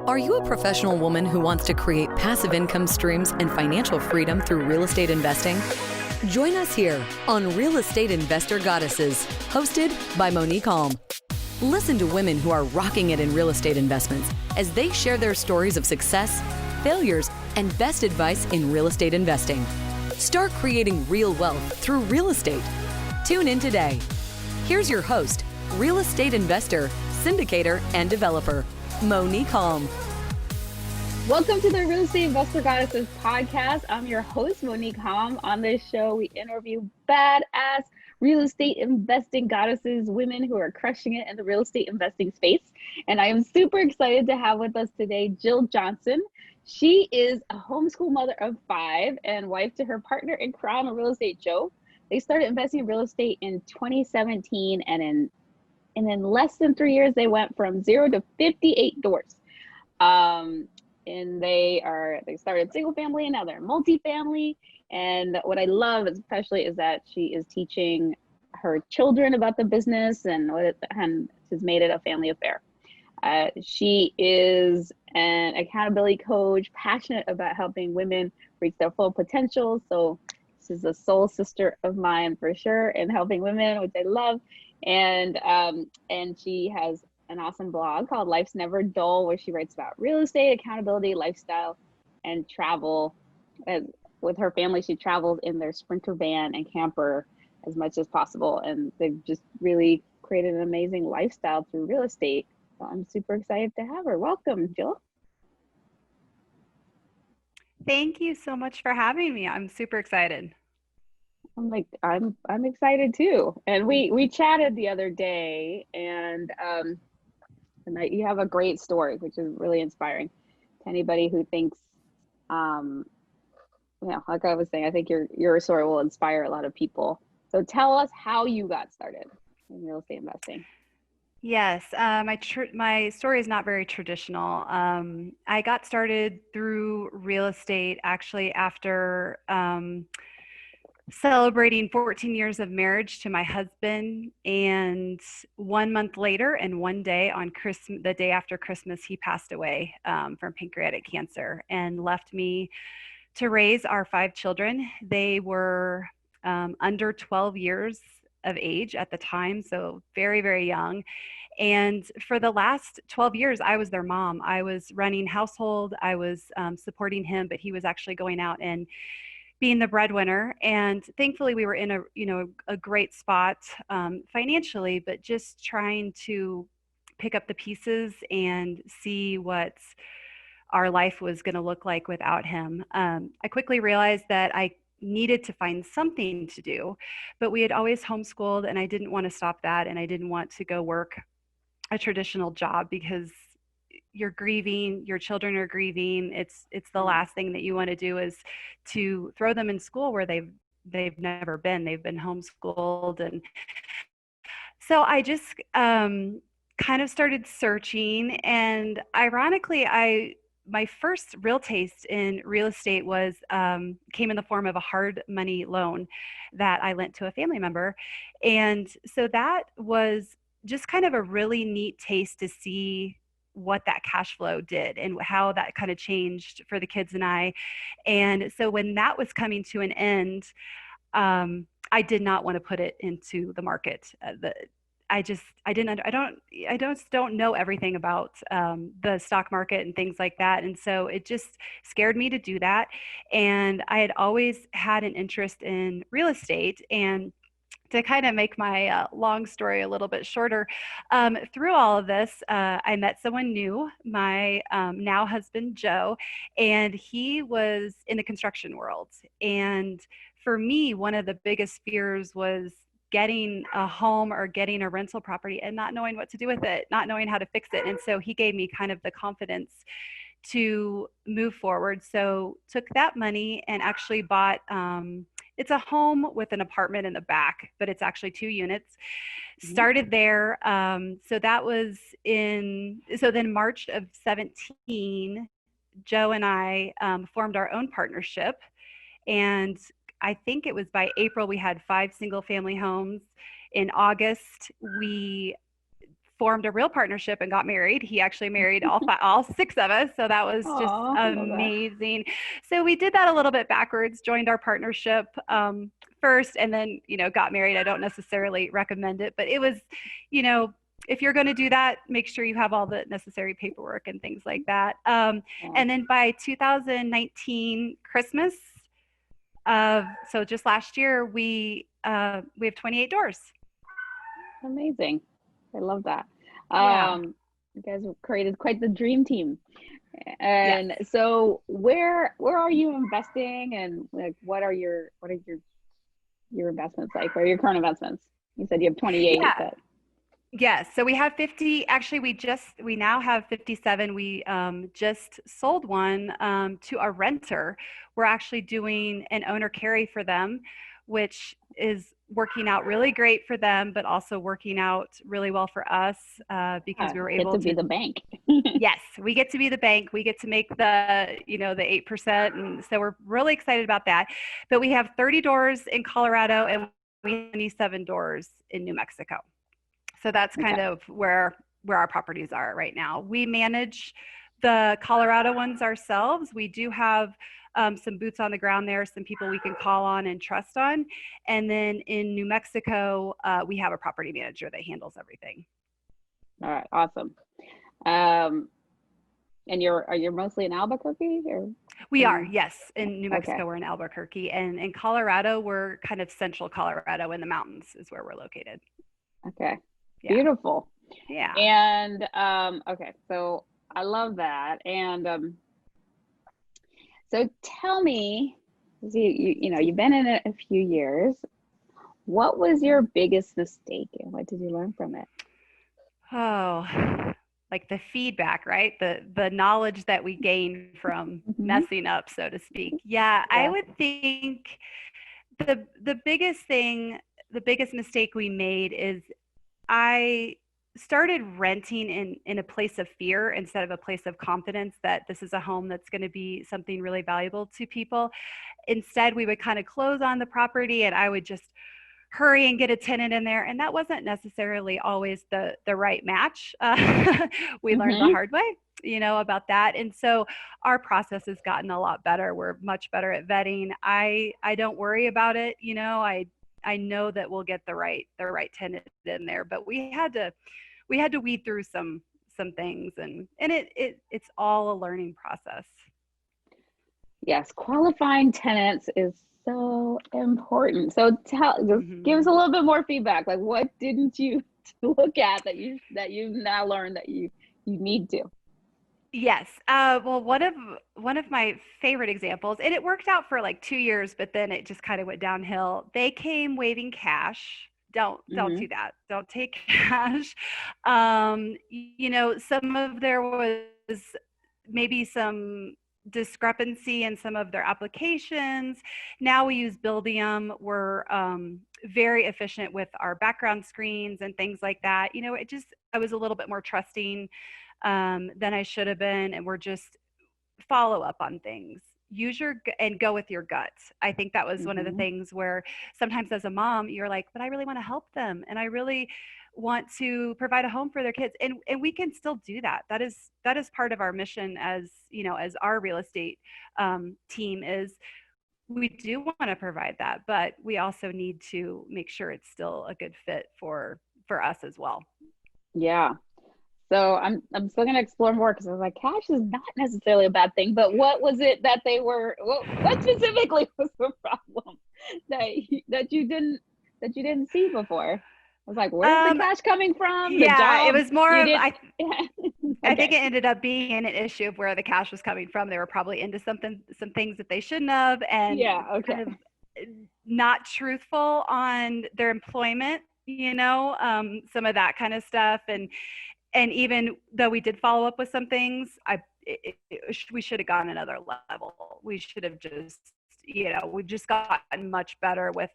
Are you a professional woman who wants to create passive income streams and financial freedom through real estate investing? Join us here on Real Estate Investor Goddesses, hosted by Monick Halm. Listen to women who are rocking it in real estate investments as they share their stories of success, failures, and best advice in real estate investing. Start creating real wealth through real estate. Tune in today. Here's your host, real estate investor, syndicator, and developer, Monick Halm. Welcome to the Real Estate Investor Goddesses podcast. I'm your host, Monick Halm. On this show, we interview badass real estate investing goddesses, women who are crushing it in the real estate investing space. And I am super excited to have with us today Jill Johnson. She is a homeschool mother of 5 and wife to her partner in crime, real estate Joe. They started investing in real estate in 2017, and in less than 3 years, they went from 0 to 58 doors. And they started single family and now they're multifamily. And what I love especially is that she is teaching her children about the business and has made it a family affair. She is an accountability coach, passionate about helping women reach their full potential. So this is a soul sister of mine for sure, and helping women, which I love. And she has an awesome blog called Life's Never Dull, where she writes about real estate, accountability, lifestyle, and travel. With her family, she travels in their Sprinter van and camper as much as possible. And they've just really created an amazing lifestyle through real estate. So I'm super excited to have her. Welcome, Jill. Thank you so much for having me. I'm super excited. I'm excited too. And we chatted the other day, and you have a great story, which is really inspiring to anybody who thinks, like I was saying, I think your story will inspire a lot of people. So tell us how you got started in real estate investing. Yes, my story is not very traditional. I got started through real estate actually after celebrating 14 years of marriage to my husband, and 1 month later and one day on Christmas, the day after Christmas, he passed away from pancreatic cancer and left me to raise our 5 children. They were under 12 years of age at the time, so very, very young. And for the last 12 years, I was their mom. I was running household, I was supporting him, but he was actually going out and being the breadwinner. And thankfully we were in a great spot financially, but just trying to pick up the pieces and see what our life was going to look like without him. I quickly realized that I needed to find something to do, but we had always homeschooled and I didn't want to stop that. And I didn't want to go work a traditional job because you're grieving, your children are grieving. It's the last thing that you want to do is to throw them in school where they've never been. They've been homeschooled. And so I just kind of started searching, and ironically, my first real taste in real estate came in the form of a hard money loan that I lent to a family member. And so that was just kind of a really neat taste to see what that cash flow did and how that kind of changed for the kids and I. And so when that was coming to an end, I did not want to put it into the market. I don't know everything about the stock market and things like that. And so it just scared me to do that. And I had always had an interest in real estate. And to kind of make my long story a little bit shorter, through all of this, I met someone new, my now husband, Joe, and he was in the construction world. And for me, one of the biggest fears was getting a home or getting a rental property and not knowing what to do with it, not knowing how to fix it. And so he gave me kind of the confidence to move forward. So took that money and actually bought, it's a home with an apartment in the back, but it's actually 2 units. Started there. So then March of 17, Joe and I formed our own partnership. And I think it was by April, we had 5 single family homes. In August, we formed a real partnership and got married. He actually married all 6 of us. So that was just Aw, I love that. amazing. So we did that a little bit backwards, joined our partnership first, and then, got married. I don't necessarily recommend it, but it was, if you're going to do that, make sure you have all the necessary paperwork and things like that. And then by 2019 Christmas, so just last year, we have 28 doors. Amazing. I love that. Yeah. You guys have created quite the dream team. And Yes. so where are you investing, and like what are your investments like? What are your current investments? You said you have 28, Yeah. but Yes. So we have 50. Actually, we now have 57. We just sold one to a renter. We're actually doing an owner carry for them, which is working out really great for them, but also working out really well for us because we were able to be the bank. Yes, we get to be the bank. We get to make the 8%. And so we're really excited about that. But we have 30 doors in Colorado and we have 27 doors in New Mexico. So that's kind of where our properties are right now. We manage the Colorado ones ourselves. We do have some boots on the ground there, some people we can call on and trust on. And then in New Mexico, we have a property manager that handles everything. All right, awesome. And are you mostly in Albuquerque, or? We are, yes. In New Mexico, Okay. we're in Albuquerque, and in Colorado, we're kind of central Colorado in the mountains is where we're located. Okay. Yeah. Beautiful. Yeah. And okay, so I love that. And so tell me, you've been in it a few years. What was your biggest mistake, and what did you learn from it? Oh, like the feedback, right? The knowledge that we gain from messing up, so to speak. Yeah, I would think the biggest mistake we made is I started renting in a place of fear instead of a place of confidence that this is a home that's going to be something really valuable to people. Instead, we would kind of close on the property and I would just hurry and get a tenant in there. And that wasn't necessarily always the right match. We learned the hard way, about that. And so our process has gotten a lot better. We're much better at vetting. I don't worry about it. I know that we'll get the right tenant in there, but we had to weed through some things, and it's all a learning process. Yes, qualifying tenants is so important. So give us a little bit more feedback. Like, what didn't you look at that you've now learned that you need to? Yes. Well, one of my favorite examples, and it worked out for like 2 years, but then it just kind of went downhill. They came waiving cash. Don't do that. Don't take cash. Some of there was maybe some discrepancy in some of their applications. Now we use Buildium. We're very efficient with our background screens and things like that. I was a little bit more trusting than I should have been, and we're just follow up on things. And go with your gut. I think that was one of the things where sometimes as a mom, you're like, but I really want to help them, and I really want to provide a home for their kids, and we can still do that. That is part of our mission as our real estate team is. We do want to provide that, but we also need to make sure it's still a good fit for us as well. Yeah. So I'm still going to explore more, because I was like, cash is not necessarily a bad thing, but what was it that they were? What specifically was the problem that you didn't see before? I was like, where's the cash coming from? The job? It was more of I Okay. think it ended up being an issue of where the cash was coming from. They were probably into some things that they shouldn't have, and kind of not truthful on their employment. Some of that kind of stuff, and even though we did follow up with some things, we should have gone another level. We should have just, we've just gotten much better with,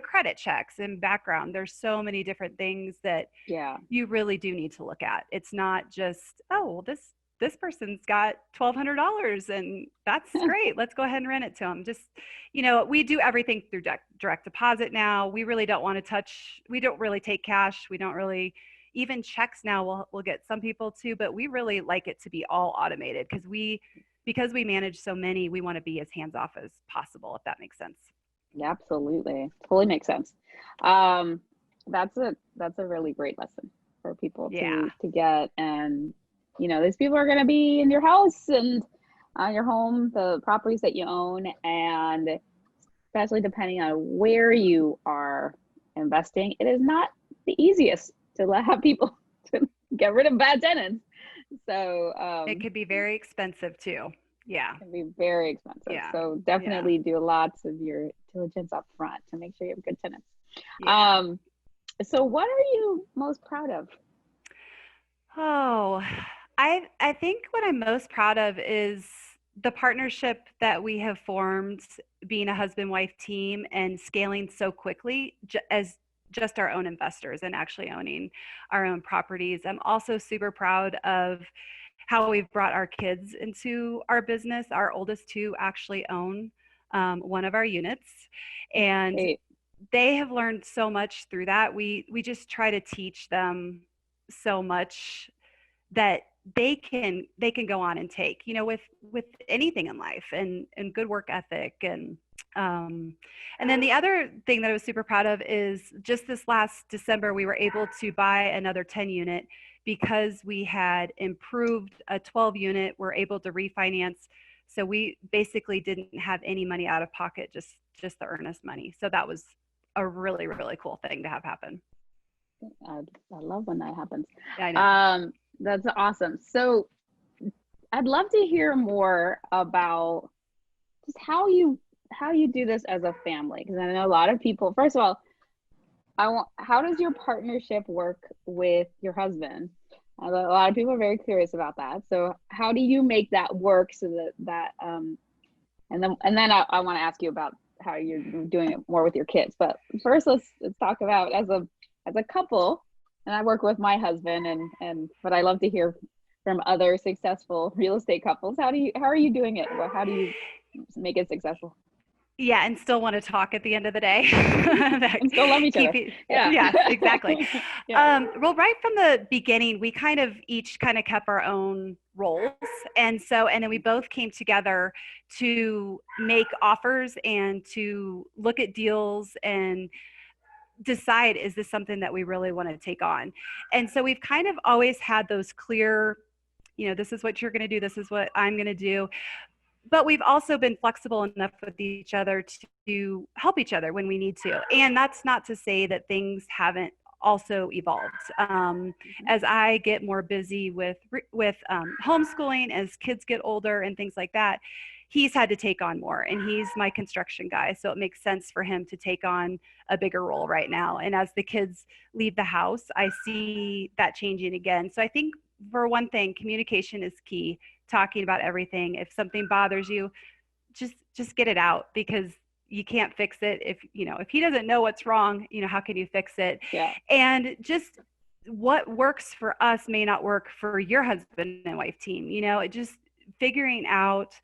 credit checks and background. There's so many different things that you really do need to look at. It's not just, oh, well, this person's got $1,200 and that's great. Let's go ahead and rent it to them. Just, we do everything through direct deposit now. We really don't want to we don't really take cash. We don't really even checks now we'll get some people too, but we really like it to be all automated because we manage so many, we want to be as hands off as possible, if that makes sense. Yeah, absolutely. Totally makes sense. That's a really great lesson for people to get. And, these people are going to be in your house and your home, the properties that you own, and especially depending on where you are investing, it is not the easiest to have people to get rid of bad tenants. So it could be very expensive too. Yeah. It can be very expensive. Yeah. So definitely do lots of your diligence up front to make sure you have good tenants. Yeah. So what are you most proud of? Oh, I think what I'm most proud of is the partnership that we have formed, being a husband-wife team and scaling so quickly as just our own investors and actually owning our own properties. I'm also super proud of how we've brought our kids into our business. Our oldest two actually own one of our units, and they have learned so much through that. We just try to teach them so much that they can go on and take, with anything in life, and good work ethic. And then the other thing that I was super proud of is just this last December, we were able to buy another 10 unit because we had improved a 12 unit. We're able to refinance. So we basically didn't have any money out of pocket, just the earnest money. So that was a really, really cool thing to have happen. I love when that happens. I know. That's awesome. So I'd love to hear more about just how you do this as a family, because I know a lot of people. First of all, how does your partnership work with your husband? A lot of people are very curious about that. So how do you make that work so that and then I want to ask you about how you're doing it more with your kids. But first, let's talk about as a couple. And I work with my husband, but I love to hear from other successful real estate couples. How are you doing it? Well, how do you make it successful? Yeah, and still want to talk at the end of the day. And still love each other. Yeah, exactly. Yeah. Well, right from the beginning, we each kept our own roles. And then we both came together to make offers and to look at deals and decide, is this something that we really want to take on? And so we've always had those clear, this is what you're going to do, this is what I'm going to do. But we've also been flexible enough with each other to help each other when we need to. And that's not to say that things haven't also evolved. As I get more busy with homeschooling, as kids get older and things like that, he's had to take on more, and he's my construction guy. So it makes sense for him to take on a bigger role right now. And as the kids leave the house, I see that changing again. So I think, for one thing, communication is key. Talking about everything. If something bothers you, just get it out, because you can't fix it if he doesn't know what's wrong. How can you fix it? Yeah. And just what works for us may not work for your husband and wife team. Just figuring out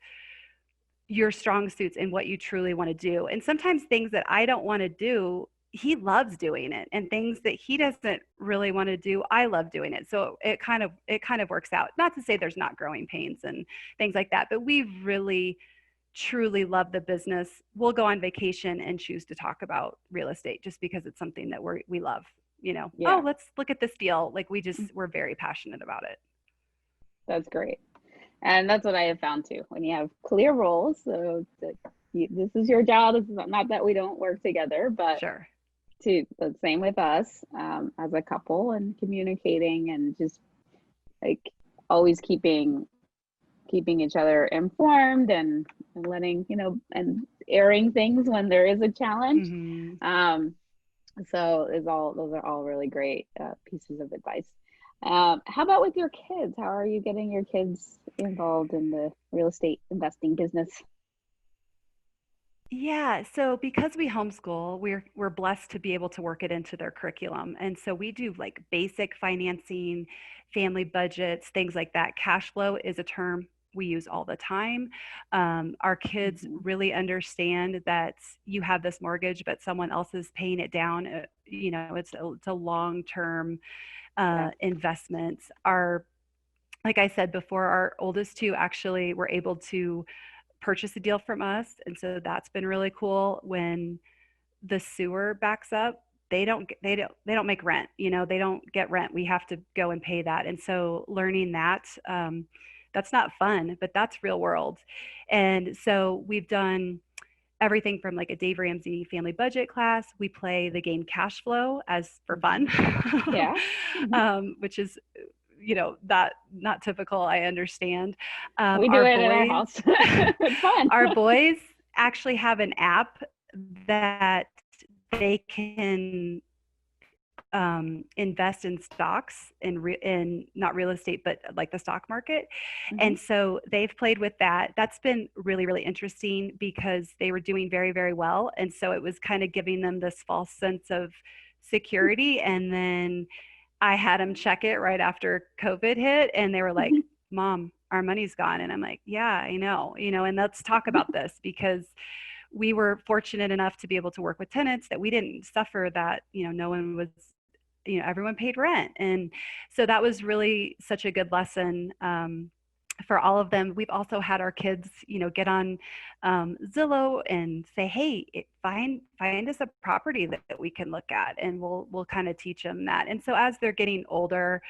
your strong suits and what you truly want to do. And sometimes things that I don't want to do, he loves doing it, and things that he doesn't really want to do, I love doing it. So it kind of works out. Not to say there's not growing pains and things like that, but we really truly love the business. We'll go on vacation and choose to talk about real estate just because it's something that we love. Yeah. Oh, let's look at this deal. We're very passionate about it. That's great. And that's what I have found too. When you have clear roles, so this is your job. This is not that we don't work together, but sure. The same with us as a couple, and communicating, and just always keeping each other informed, and letting and airing things when there is a challenge. Mm-hmm. So those are all really great pieces of advice. How about with your kids? How are you getting your kids involved in the real estate investing business? Yeah, so because we homeschool, we're blessed to be able to work it into their curriculum. And so we do basic financing, family budgets, things like that. Cash flow is a term we use all the time. Our kids really understand that you have this mortgage, but someone else is paying it down it's a long-term investments. Like I said before, our oldest two actually were able to purchase a deal from us. And so that's been really cool. When the sewer backs up, they don't make rent, they don't get rent. We have to go and pay that. And so learning that, that's not fun, but that's real world. And so we've done everything from like a Dave Ramsey family budget class. We play the game cash flow as for fun. Yeah. Which is, that not typical. I understand. We do it in our house. It's fun. Our boys actually have an app that they can invest in stocks, in not real estate, but like the stock market. Mm-hmm. And so they've played with that. That's been really, really interesting because they were doing very, very well. And so it was kind of giving them this false sense of security. And then I had them check it right after COVID hit, and they were like, Mom, our money's gone. And I'm like, yeah, I know, and let's talk about this, because we were fortunate enough to be able to work with tenants that we didn't suffer that, no one was, everyone paid rent. And so that was really such a good lesson for all of them. We've also had our kids, get on Zillow and say, hey, find us a property that we can look at, and we'll kind of teach them that. And so as they're getting older,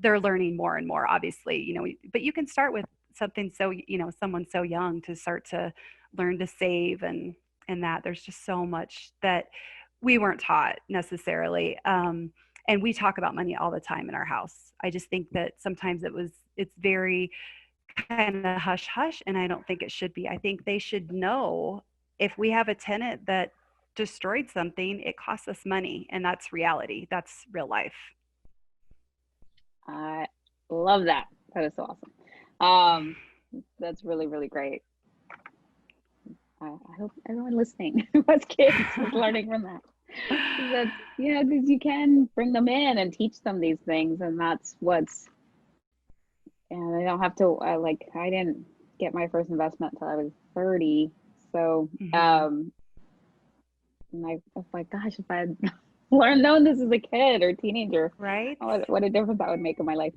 they're learning more and more, obviously, but you can start with something so, someone so young to start to learn to save, and that there's just so much that we weren't taught necessarily. And we talk about money all the time in our house. I just think that sometimes it's very kind of hush hush, and I don't think it should be. I think they should know if we have a tenant that destroyed something, it costs us money, and that's reality. That's real life. I love that. That is so awesome. That's really, really great. I hope everyone listening who has kids is learning from that. That's, because you can bring them in and teach them these things, and that's and I don't have to, I didn't get my first investment until I was 30. So, and I was like, gosh, if I had known this as a kid or teenager, right? What a difference that would make in my life.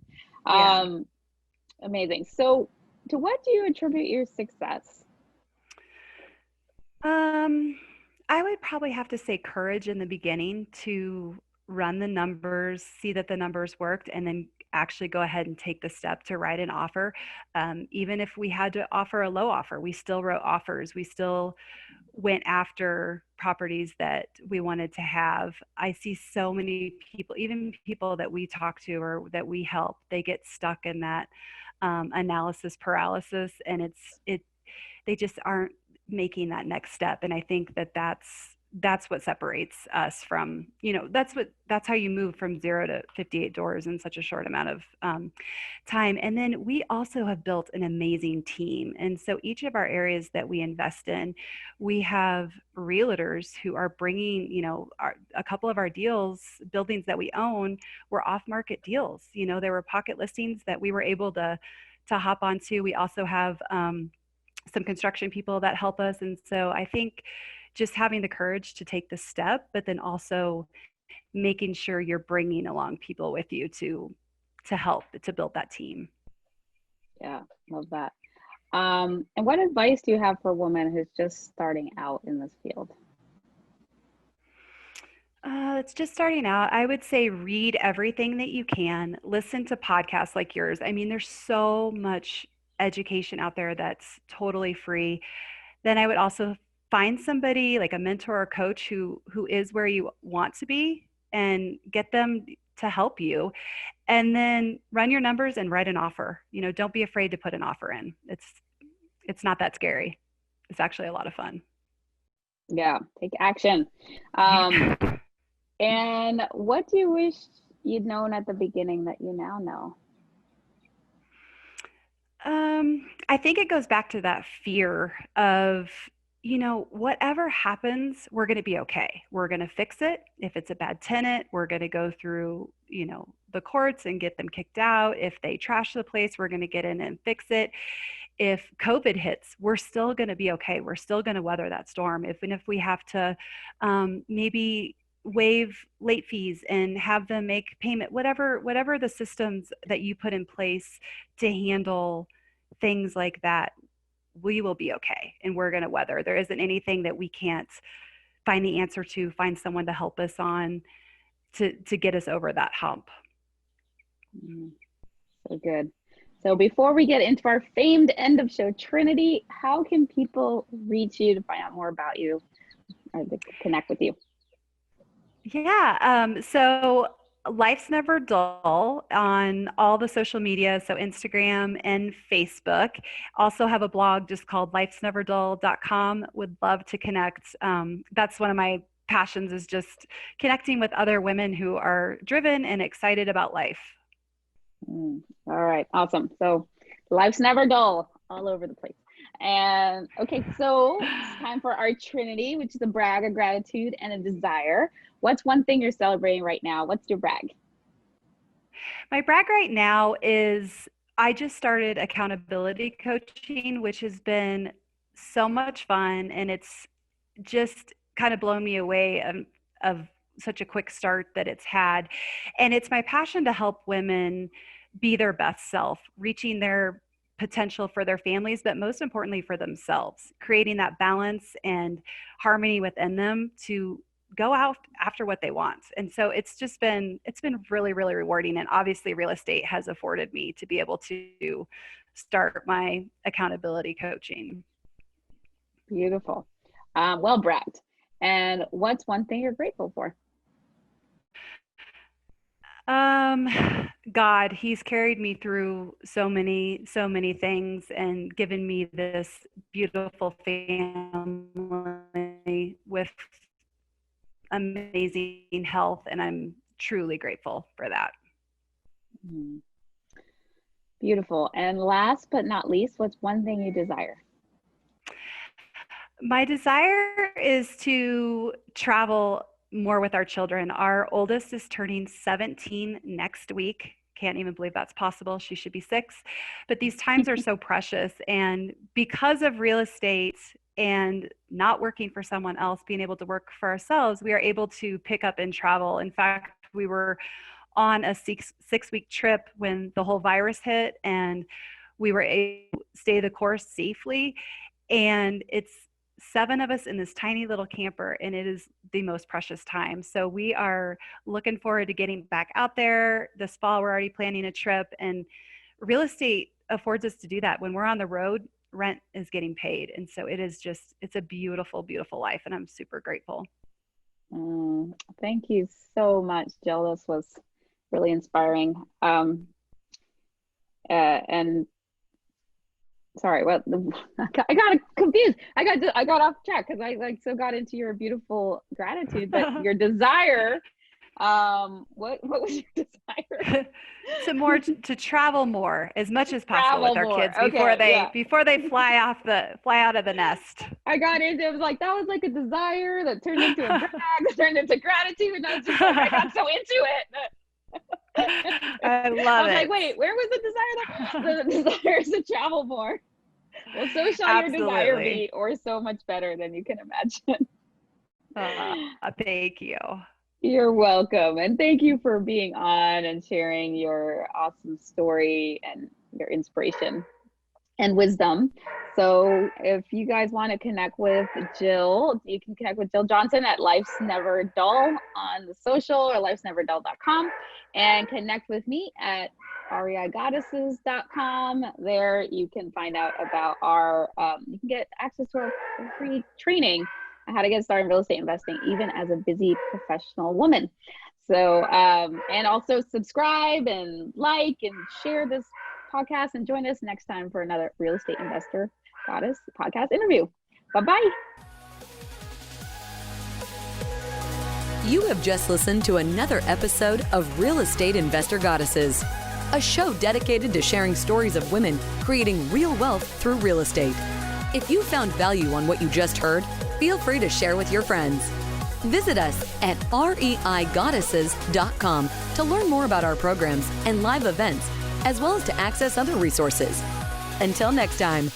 Yeah. Amazing. So to what do you attribute your success? I would probably have to say courage in the beginning, to run the numbers, see that the numbers worked, and then actually go ahead and take the step to write an offer. Even if we had to offer a low offer, we still wrote offers. We still went after properties that we wanted to have. I see so many people, even people that we talk to or that we help, they get stuck in that analysis paralysis, and they just aren't making that next step. And I think that's what separates us from, that's how you move from 0 to 58 doors in such a short amount of time. And then we also have built an amazing team. And so each of our areas that we invest in, we have realtors who are bringing, a couple of our deals, buildings that we own, were off-market deals. There were pocket listings that we were able to hop onto. We also have some construction people that help us. And so I think just having the courage to take the step, but then also making sure you're bringing along people with you to help to build that team. Yeah, love that. And what advice do you have for a woman who's just starting out in this field? It's just starting out. I would say read everything that you can. Listen to podcasts like yours. I mean, there's so much education out there that's totally free. Then I would also find somebody like a mentor or coach who is where you want to be, and get them to help you, and then run your numbers and write an offer. Don't be afraid to put an offer in. It's not that scary. It's actually a lot of fun. Yeah, take action. And what do you wish you'd known at the beginning that you now know? I think it goes back to that fear of, whatever happens, we're going to be okay. We're going to fix it. If it's a bad tenant, we're going to go through, the courts and get them kicked out. If they trash the place, we're going to get in and fix it. If COVID hits, we're still going to be okay. We're still going to weather that storm. If we have to maybe waive late fees and have them make payment, whatever the systems that you put in place to handle things like that, we will be okay and we're going to weather. There isn't anything that we can't find the answer to, find someone to help us on to get us over that hump. So good. So before we get into our famed end of show Trinity, how can people reach you to find out more about you or to connect with you? Yeah. So Life's Never Dull on all the social media. So Instagram and Facebook. Also have a blog just called lifesneverdull.com. Would love to connect. That's one of my passions, is just connecting with other women who are driven and excited about life. All right. Awesome. So Life's Never Dull all over the place. And okay, so it's time for our Trinity, which is a brag, a gratitude, and a desire. What's one thing you're celebrating right now? What's your brag? My brag right now is I just started accountability coaching, which has been so much fun. And it's just kind of blown me away of such a quick start that it's had. And it's my passion to help women be their best self, reaching their potential for their families, but most importantly for themselves, creating that balance and harmony within them to go out after what they want. And so it's been really, really rewarding. And obviously real estate has afforded me to be able to start my accountability coaching. Beautiful. Well bragged. And what's one thing you're grateful for? God, he's carried me through so many things and given me this beautiful family with amazing health. And I'm truly grateful for that. Beautiful. And last but not least, what's one thing you desire? My desire is to travel more with our children. Our oldest is turning 17 next week. Can't even believe that's possible. She should be 6. But these times are so precious. And because of real estate and not working for someone else, being able to work for ourselves, we are able to pick up and travel. In fact, we were on a 6-week trip when the whole virus hit, and we were able to stay the course safely. And it's 7 of us in this tiny little camper, and it is the most precious time. So we are looking forward to getting back out there. This fall, we're already planning a trip, and real estate affords us to do that. When we're on the road, rent is getting paid. And so it's a beautiful, beautiful life. And I'm super grateful. Thank you so much, Jill. This was really inspiring. And sorry, I got confused. I got off track because I so got into your beautiful gratitude, but your desire. What was your desire? to travel more as much as possible with our kids before they fly out of the nest. I got into it was like that was like a desire that turned into a brag, that turned into gratitude, and I was just like I got so into it. I love it. I was like, wait, where was the desire? The desire is to travel more. Well, so shall your desire be, or so much better than you can imagine. Thank you. You're welcome. And thank you for being on and sharing your awesome story and your inspiration and wisdom. So if you guys want to connect with Jill, you can connect with Jill Johnson at Life's Never Dull on the social or lifesneverdull.com, and connect with me at reigoddesses.com. There you can find out about our, you can get access to our free training on how to get started in real estate investing, even as a busy professional woman. So, and also subscribe and like and share this podcast, and join us next time for another Real Estate Investor Goddess podcast interview. Bye-bye. You have just listened to another episode of Real Estate Investor Goddesses, a show dedicated to sharing stories of women creating real wealth through real estate. If you found value on what you just heard, feel free to share with your friends. Visit us at reigoddesses.com to learn more about our programs and live events, as well as to access other resources. Until next time.